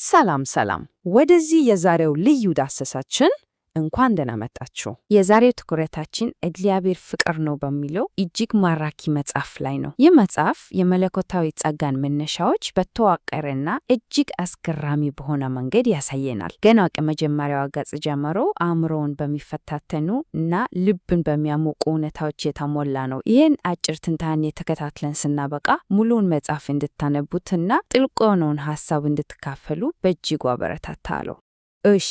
ሰላም ሰላም! ወደዚህ የዛሬው ልዩ ዳሰሳችን እንኳን ደህና መጣችሁ። የዛሬው ትኩረታችን እግዚአብሔር ፍቅር ነው በሚለው እጅግ ማራኪ መጽሐፍ ላይ ነው። ይህ መጽሐፍ የመለኮታዊ ጸጋን መነሻዎች በተዋቀረና እጅግ አስገራሚ በሆነ መንገድ ያሳየናል። ገና ከመጀመሪያው ገጽ ጀምሮ አእምሮውን በሚፈታተኑ እና ልብን በሚያሞቁ እውነታዎች የተሞላ ነው። ይህን አጭር ትንታኔ ተከታትለን ስናበቃ ሙሉውን መጽሐፍ እንድታነቡትና ጥልቅ የሆነውን ሐሳብ እንድትካፈሉ በእጅጉ አበረታታለሁ። እሺ፣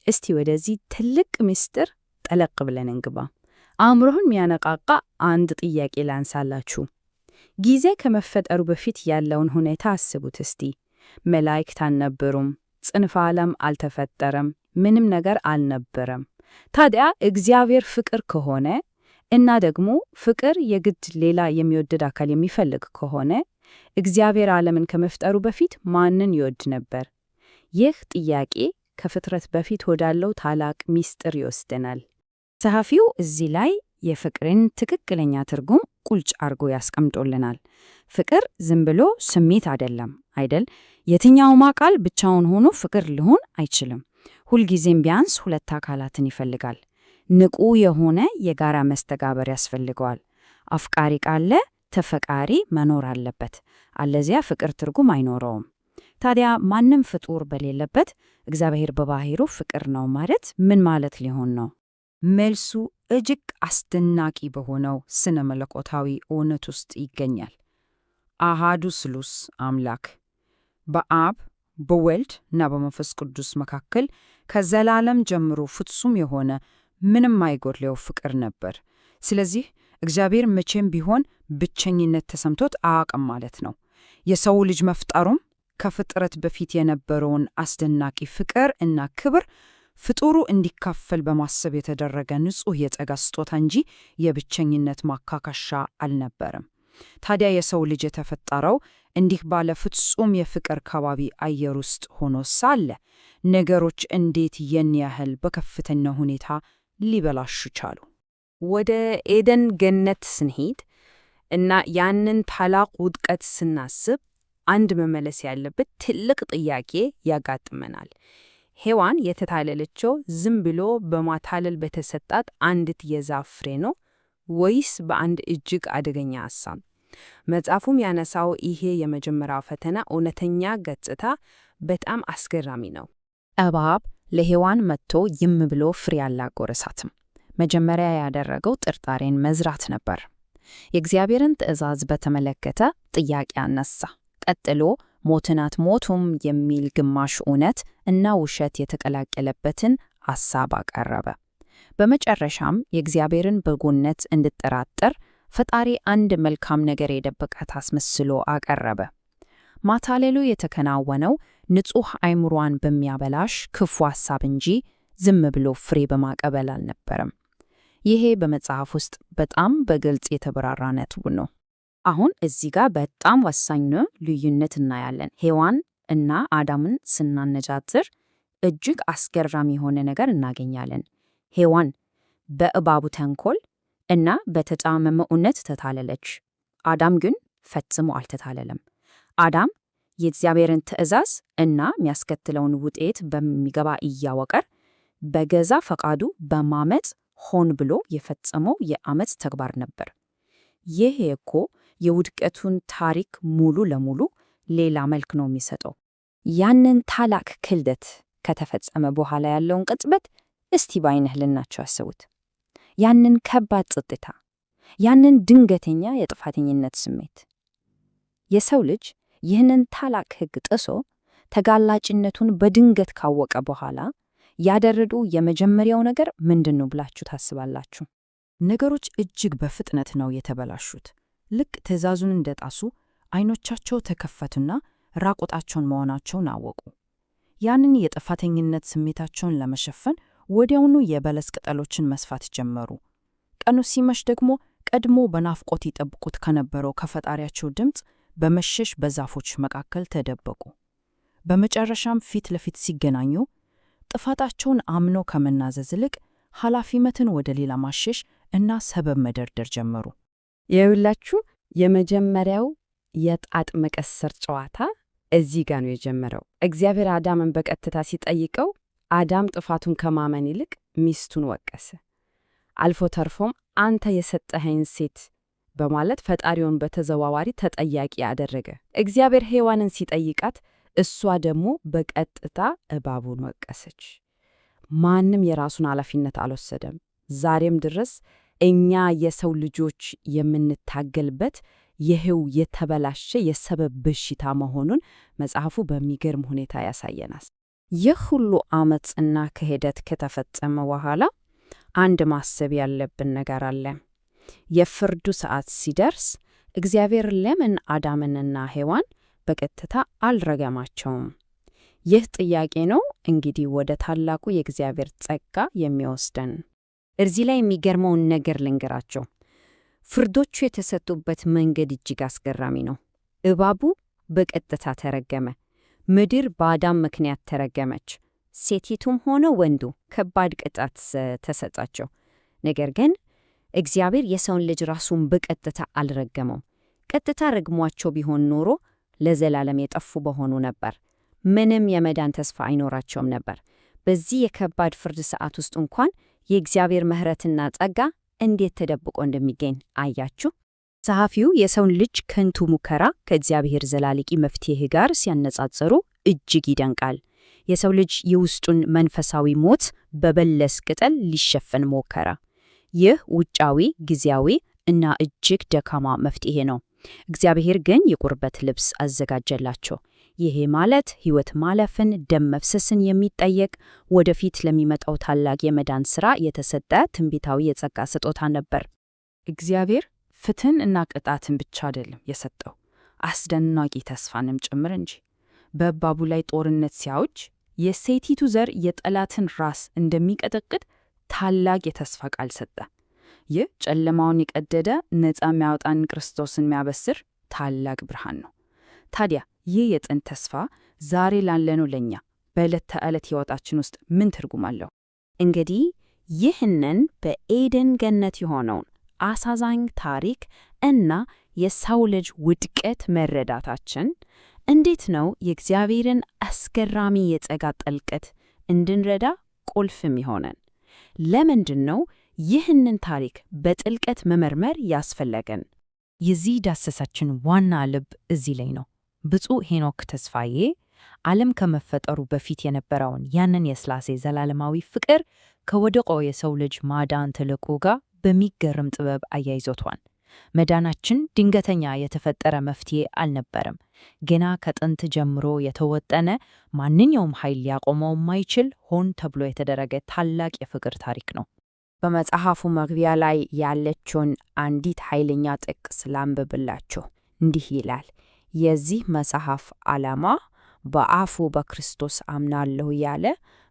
እስቲ ወደዚህ ትልቅ ምስጢር ጠለቅ ብለን እንግባ። አእምሮህን የሚያነቃቃ አንድ ጥያቄ ላንሳላችሁ። ጊዜ ከመፈጠሩ በፊት ያለውን ሁኔታ አስቡት እስቲ። መላእክት አልነበሩም፣ ጽንፈ ዓለም አልተፈጠረም፣ ምንም ነገር አልነበረም። ታዲያ እግዚአብሔር ፍቅር ከሆነ እና ደግሞ ፍቅር የግድ ሌላ የሚወደድ አካል የሚፈልግ ከሆነ እግዚአብሔር ዓለምን ከመፍጠሩ በፊት ማንን ይወድ ነበር? ይህ ጥያቄ ከፍጥረት በፊት ወዳለው ታላቅ ምስጢር ይወስደናል። ጸሐፊው እዚህ ላይ የፍቅርን ትክክለኛ ትርጉም ቁልጭ አርጎ ያስቀምጦልናል። ፍቅር ዝም ብሎ ስሜት አይደል? የትኛውም አካል ብቻውን ሆኖ ፍቅር ሊሆን አይችልም። ሁልጊዜም ቢያንስ ሁለት አካላትን ይፈልጋል። ንቁ የሆነ የጋራ መስተጋበር ያስፈልገዋል። አፍቃሪ ካለ ተፈቃሪ መኖር አለበት፣ አለዚያ ፍቅር ትርጉም አይኖረውም። ታዲያ ማንም ፍጡር በሌለበት እግዚአብሔር በባህሪው ፍቅር ነው ማለት ምን ማለት ሊሆን ነው? መልሱ እጅግ አስደናቂ በሆነው ስነ መለኮታዊ እውነት ውስጥ ይገኛል። አሃዱ ስሉስ አምላክ በአብ በወልድ እና በመንፈስ ቅዱስ መካከል ከዘላለም ጀምሮ ፍጹም የሆነ ምንም አይጎድለው ፍቅር ነበር። ስለዚህ እግዚአብሔር መቼም ቢሆን ብቸኝነት ተሰምቶት አያውቅም ማለት ነው። የሰው ልጅ መፍጠሩም ከፍጥረት በፊት የነበረውን አስደናቂ ፍቅር እና ክብር ፍጡሩ እንዲካፈል በማሰብ የተደረገ ንጹሕ የጸጋ ስጦታ እንጂ የብቸኝነት ማካካሻ አልነበረም። ታዲያ የሰው ልጅ የተፈጠረው እንዲህ ባለ ፍጹም የፍቅር ከባቢ አየር ውስጥ ሆኖ ሳለ ነገሮች እንዴት ይህን ያህል በከፍተኛ ሁኔታ ሊበላሹ ቻሉ? ወደ ኤደን ገነት ስንሄድ እና ያንን ታላቅ ውድቀት ስናስብ አንድ መመለስ ያለበት ትልቅ ጥያቄ ያጋጥመናል። ሔዋን የተታለለችው ዝም ብሎ በማታለል በተሰጣት አንዲት የዛፍ ፍሬ ነው ወይስ በአንድ እጅግ አደገኛ ሐሳብ? መጽሐፉም ያነሳው ይሄ የመጀመሪያው ፈተና እውነተኛ ገጽታ በጣም አስገራሚ ነው። እባብ ለሔዋን መጥቶ ይም ብሎ ፍሬ አላጎረሳትም። መጀመሪያ ያደረገው ጥርጣሬን መዝራት ነበር። የእግዚአብሔርን ትእዛዝ በተመለከተ ጥያቄ አነሳ። ቀጥሎ ሞትን አትሞቱም የሚል ግማሽ እውነት እና ውሸት የተቀላቀለበትን ሐሳብ አቀረበ። በመጨረሻም የእግዚአብሔርን በጎነት እንድጠራጠር ፈጣሪ አንድ መልካም ነገር የደበቃት አስመስሎ አቀረበ። ማታለሉ የተከናወነው ንጹሕ አእምሮዋን በሚያበላሽ ክፉ ሐሳብ እንጂ ዝም ብሎ ፍሬ በማቀበል አልነበረም። ይሄ በመጽሐፍ ውስጥ በጣም በግልጽ የተብራራ ነጥብ ነው። አሁን እዚህ ጋር በጣም ወሳኝ ልዩነት እናያለን። ሔዋን እና አዳምን ስናነጻጽር እጅግ አስገራሚ የሆነ ነገር እናገኛለን። ሔዋን በእባቡ ተንኮል እና በተጣመመ እውነት ተታለለች። አዳም ግን ፈጽሞ አልተታለለም። አዳም የእግዚአብሔርን ትእዛዝ እና የሚያስከትለውን ውጤት በሚገባ እያወቀ በገዛ ፈቃዱ በማመፅ ሆን ብሎ የፈጸመው የአመፅ ተግባር ነበር። ይህ እኮ የውድቀቱን ታሪክ ሙሉ ለሙሉ ሌላ መልክ ነው የሚሰጠው። ያንን ታላቅ ክህደት ከተፈጸመ በኋላ ያለውን ቅጽበት እስቲ በዓይነ ሕሊናችሁ አስቡት። ያንን ከባድ ጸጥታ፣ ያንን ድንገተኛ የጥፋተኝነት ስሜት። የሰው ልጅ ይህንን ታላቅ ሕግ ጥሶ ተጋላጭነቱን በድንገት ካወቀ በኋላ ያደረገው የመጀመሪያው ነገር ምንድን ነው ብላችሁ ታስባላችሁ? ነገሮች እጅግ በፍጥነት ነው የተበላሹት። ልክ ትእዛዙን እንደጣሱ ዓይኖቻቸው ተከፈቱና ራቁታቸውን መሆናቸውን አወቁ። ያንን የጥፋተኝነት ስሜታቸውን ለመሸፈን ወዲያውኑ የበለስ ቅጠሎችን መስፋት ጀመሩ። ቀኑ ሲመሽ ደግሞ ቀድሞ በናፍቆት ይጠብቁት ከነበረው ከፈጣሪያቸው ድምፅ በመሸሽ በዛፎች መካከል ተደበቁ። በመጨረሻም ፊት ለፊት ሲገናኙ ጥፋታቸውን አምነው ከመናዘዝ ይልቅ ኃላፊነትን ወደ ሌላ ማሸሽ እና ሰበብ መደርደር ጀመሩ። የሁላችሁ የመጀመሪያው የጣት መቀሰር ጨዋታ እዚህ ጋር ነው የጀመረው። እግዚአብሔር አዳምን በቀጥታ ሲጠይቀው አዳም ጥፋቱን ከማመን ይልቅ ሚስቱን ወቀሰ። አልፎ ተርፎም አንተ የሰጠኸኝ ሴት በማለት ፈጣሪውን በተዘዋዋሪ ተጠያቂ አደረገ። እግዚአብሔር ሔዋንን ሲጠይቃት እሷ ደግሞ በቀጥታ እባቡን ወቀሰች። ማንም የራሱን ኃላፊነት አልወሰደም። ዛሬም ድረስ እኛ የሰው ልጆች የምንታገልበት ይህው የተበላሸ የሰበብ በሽታ መሆኑን መጽሐፉ በሚገርም ሁኔታ ያሳየናል። ይህ ሁሉ ዓመፅና ክህደት ከተፈጸመ በኋላ አንድ ማሰብ ያለብን ነገር አለ። የፍርዱ ሰዓት ሲደርስ እግዚአብሔር ለምን አዳምንና ሔዋን በቀጥታ አልረገማቸውም? ይህ ጥያቄ ነው እንግዲህ ወደ ታላቁ የእግዚአብሔር ጸጋ የሚወስደን። እዚህ ላይ የሚገርመውን ነገር ልንገራቸው። ፍርዶቹ የተሰጡበት መንገድ እጅግ አስገራሚ ነው። እባቡ በቀጥታ ተረገመ። ምድር በአዳም ምክንያት ተረገመች። ሴቲቱም ሆነ ወንዱ ከባድ ቅጣት ተሰጣቸው። ነገር ግን እግዚአብሔር የሰውን ልጅ ራሱን በቀጥታ አልረገመው። ቀጥታ ረግሟቸው ቢሆን ኖሮ ለዘላለም የጠፉ በሆኑ ነበር። ምንም የመዳን ተስፋ አይኖራቸውም ነበር። በዚህ የከባድ ፍርድ ሰዓት ውስጥ እንኳን የእግዚአብሔር ምሕረትና ጸጋ እንዴት ተደብቆ እንደሚገኝ አያችሁ? ጸሐፊው የሰውን ልጅ ከንቱ ሙከራ ከእግዚአብሔር ዘላቂ መፍትሔ ጋር ሲያነጻጽሩ እጅግ ይደንቃል። የሰው ልጅ የውስጡን መንፈሳዊ ሞት በበለስ ቅጠል ሊሸፈን ሞከረ። ይህ ውጫዊ፣ ጊዜያዊ እና እጅግ ደካማ መፍትሔ ነው። እግዚአብሔር ግን የቁርበት ልብስ አዘጋጀላቸው። ይሄ ማለት ሕይወት ማለፍን፣ ደም መፍሰስን የሚጠየቅ ወደፊት ለሚመጣው ታላቅ የመዳን ሥራ የተሰጠ ትንቢታዊ የጸጋ ስጦታ ነበር። እግዚአብሔር ፍትህን እና ቅጣትን ብቻ አይደለም የሰጠው፣ አስደናቂ ተስፋንም ጭምር እንጂ። በእባቡ ላይ ጦርነት ሲያውጅ የሴቲቱ ዘር የጠላትን ራስ እንደሚቀጠቅጥ ታላቅ የተስፋ ቃል ሰጠ። ይህ ጨለማውን የቀደደ ነፃ የሚያወጣን ክርስቶስን የሚያበስር ታላቅ ብርሃን ነው። ታዲያ ይህ የጥንት ተስፋ ዛሬ ላለነው ለኛ በዕለት ተዕለት ሕይወታችን ውስጥ ምን ትርጉም አለው? እንግዲህ ይህንን በኤደን ገነት የሆነውን አሳዛኝ ታሪክ እና የሰው ልጅ ውድቀት መረዳታችን እንዴት ነው የእግዚአብሔርን አስገራሚ የጸጋ ጥልቀት እንድንረዳ ቁልፍም ይሆነን? ለምንድን ነው ይህንን ታሪክ በጥልቀት መመርመር ያስፈለገን? የዚህ ዳሰሳችን ዋና ልብ እዚህ ላይ ነው። ብፁዕ ሄኖክ ተስፋዬ ዓለም ከመፈጠሩ በፊት የነበረውን ያንን የሥላሴ ዘላለማዊ ፍቅር ከወደቀው የሰው ልጅ ማዳን ተልዕኮ ጋር በሚገርም ጥበብ አያይዞቷል። መዳናችን ድንገተኛ የተፈጠረ መፍትሔ አልነበረም። ገና ከጥንት ጀምሮ የተወጠነ፣ ማንኛውም ኃይል ሊያቆመው የማይችል ሆን ተብሎ የተደረገ ታላቅ የፍቅር ታሪክ ነው። በመጽሐፉ መግቢያ ላይ ያለችውን አንዲት ኃይለኛ ጥቅስ ላንብብላችሁ። እንዲህ ይላል፣ የዚህ መጽሐፍ ዓላማ በአፉ በክርስቶስ አምናለሁ ያለ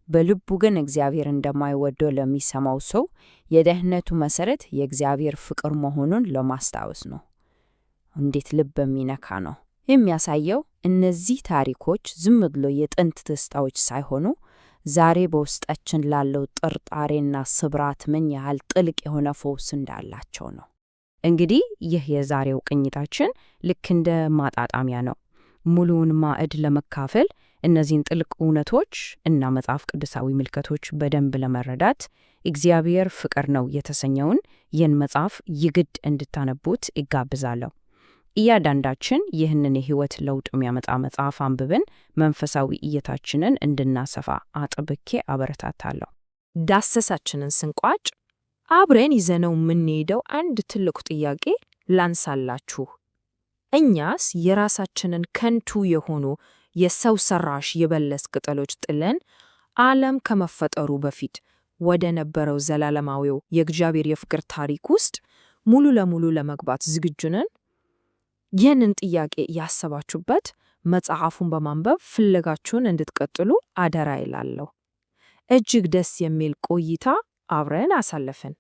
በልቡ ግን እግዚአብሔር እንደማይወደው ለሚሰማው ሰው የደህንነቱ መሠረት የእግዚአብሔር ፍቅር መሆኑን ለማስታወስ ነው። እንዴት ልብ የሚነካ ነው! የሚያሳየው እነዚህ ታሪኮች ዝም ብሎ የጥንት ትዝታዎች ሳይሆኑ ዛሬ በውስጣችን ላለው ጥርጣሬና ስብራት ምን ያህል ጥልቅ የሆነ ፈውስ እንዳላቸው ነው። እንግዲህ ይህ የዛሬው ቅኝታችን ልክ እንደ ማጣጣሚያ ነው። ሙሉውን ማዕድ ለመካፈል እነዚህን ጥልቅ እውነቶች እና መጽሐፍ ቅዱሳዊ ምልከቶች በደንብ ለመረዳት እግዚአብሔር ፍቅር ነው የተሰኘውን ይህን መጽሐፍ ይግድ እንድታነቡት ይጋብዛለሁ። እያንዳንዳችን ይህንን የሕይወት ለውጥ የሚያመጣ መጽሐፍ አንብበን መንፈሳዊ እይታችንን እንድናሰፋ አጥብቄ አበረታታለሁ። ዳሰሳችንን ስንቋጭ አብረን ይዘነው የምንሄደው አንድ ትልቁ ጥያቄ ላንሳላችሁ። እኛስ የራሳችንን ከንቱ የሆኑ የሰው ሰራሽ የበለስ ቅጠሎች ጥለን ዓለም ከመፈጠሩ በፊት ወደ ነበረው ዘላለማዊው የእግዚአብሔር የፍቅር ታሪክ ውስጥ ሙሉ ለሙሉ ለመግባት ዝግጁ ነን? ይህንን ጥያቄ ያሰባችሁበት መጽሐፉን በማንበብ ፍለጋችሁን እንድትቀጥሉ አደራ ይላለሁ። እጅግ ደስ የሚል ቆይታ አብረን አሳለፍን።